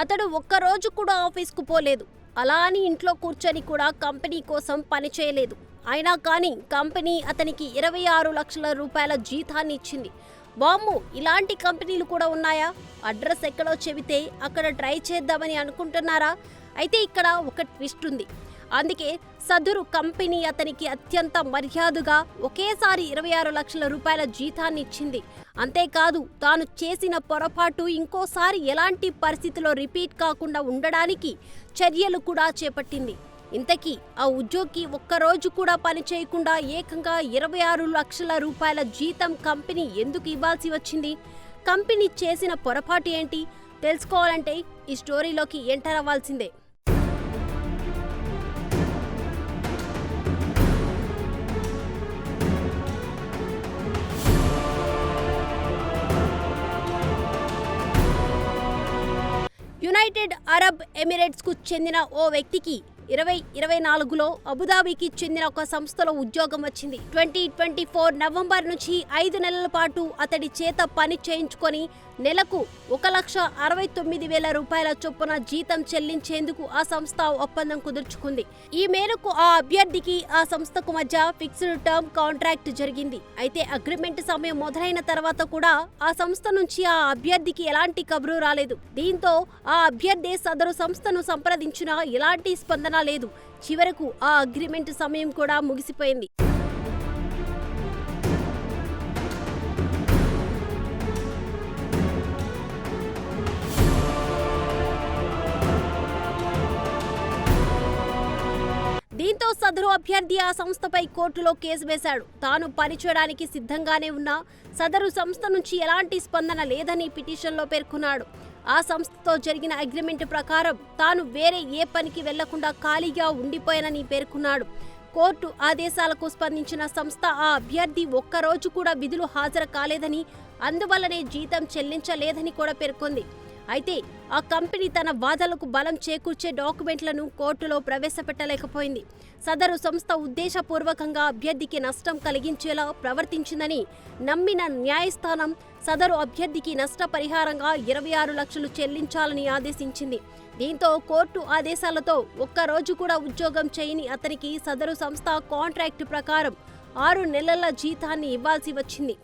అతడు ఒక్కరోజు కూడా ఆఫీస్కు పోలేదు. అలా అని ఇంట్లో కూర్చొని కూడా కంపెనీ కోసం పనిచేయలేదు. అయినా కానీ కంపెనీ అతనికి 26 లక్షల రూపాయల జీతాన్ని ఇచ్చింది. వామ్మో, ఇలాంటి కంపెనీలు కూడా ఉన్నాయా? అడ్రస్ ఎక్కడో చెబితే అక్కడ ట్రై చేద్దామని అనుకుంటున్నారా? అయితే ఇక్కడ ఒక ట్విస్ట్ ఉంది. అందుకే సదరు కంపెనీ అతనికి అత్యంత మర్యాదగా ఒకేసారి 26 లక్షల రూపాయల జీతాన్ని ఇచ్చింది. అంతేకాదు, తాను చేసిన పొరపాటు ఇంకోసారి ఎలాంటి పరిస్థితిలో రిపీట్ కాకుండా ఉండడానికి చర్యలు కూడా చేపట్టింది. ఇంతకీ ఆ ఉద్యోగి ఒక్కరోజు కూడా పని చేయకుండా ఏకంగా 26 లక్షల రూపాయల జీతం కంపెనీ ఎందుకు ఇవ్వాల్సి వచ్చింది? కంపెనీ చేసిన పొరపాటు ఏంటి? తెలుసుకోవాలంటే ఈ స్టోరీలోకి ఎంటర్ అవ్వాల్సిందే. యునైటెడ్ అరబ్ ఎమిరేట్స్కు చెందిన ఓ వ్యక్తికి 2024లో అబుదాబికి చెందిన ఒక సంస్థలో ఉద్యోగం వచ్చింది. 2024 నవంబర్ నుంచి 5 నెలల పాటు అతడి చేత పని చేయించుకొని నెలకు 1,69,000 రూపాయల చొప్పున జీతం చెల్లించేందుకు ఆ సంస్థ ఒప్పందం కుదుర్చుకుంది. ఈ మేరకు ఆ అభ్యర్థికి ఆ సంస్థకు మధ్య ఫిక్స్డ్ టర్మ్ కాంట్రాక్ట్ జరిగింది. అయితే అగ్రిమెంట్ సమయం మొదలైన తర్వాత కూడా ఆ సంస్థ నుంచి ఆ అభ్యర్థికి ఎలాంటి కబురు రాలేదు. దీంతో ఆ అభ్యర్థి సదరు సంస్థను సంప్రదించినా ఎలాంటి స్పందన లేదు. చివరకు ఆ అగ్రిమెంట్ సమయం కూడా ముగిసిపోయింది. దీంతో సదరు అభ్యర్థి ఆ సంస్థపై కోర్టులో కేసు వేశాడు. తాను పనిచేయడానికి సిద్ధంగానే ఉన్నా సదరు సంస్థ నుంచి ఎలాంటి స్పందన లేదని పిటిషన్లో పేర్కొన్నాడు. ఆ సంస్థతో జరిగిన అగ్రిమెంట్ ప్రకారం తాను వేరే ఏ పనికి వెళ్లకుండా ఖాళీగా ఉండిపోయానని పేర్కొన్నాడు. కోర్టు ఆదేశాలకు స్పందించిన సంస్థ ఆ అభ్యర్థి ఒక్కరోజు కూడా విధులు హాజరు కాలేదని, అందువల్లనే జీతం చెల్లించలేదని కూడా పేర్కొంది. అయితే ఆ కంపెనీ తన వాదనలకు బలం చేకూర్చే డాక్యుమెంట్లను కోర్టులో ప్రవేశపెట్టలేకపోయింది. సదరు సంస్థ ఉద్దేశపూర్వకంగా అభ్యర్థికి నష్టం కలిగించేలా ప్రవర్తించిందని నమ్మిన న్యాయస్థానం సదరు అభ్యర్థికి నష్టపరిహారంగా 26 లక్షలు చెల్లించాలని ఆదేశించింది. దీంతో కోర్టు ఆదేశాలతో ఒక్కరోజు కూడా ఉద్యోగం చేయని అతనికి సదరు సంస్థ కాంట్రాక్టు ప్రకారం 6 నెలల జీతాన్ని ఇవ్వాల్సి వచ్చింది.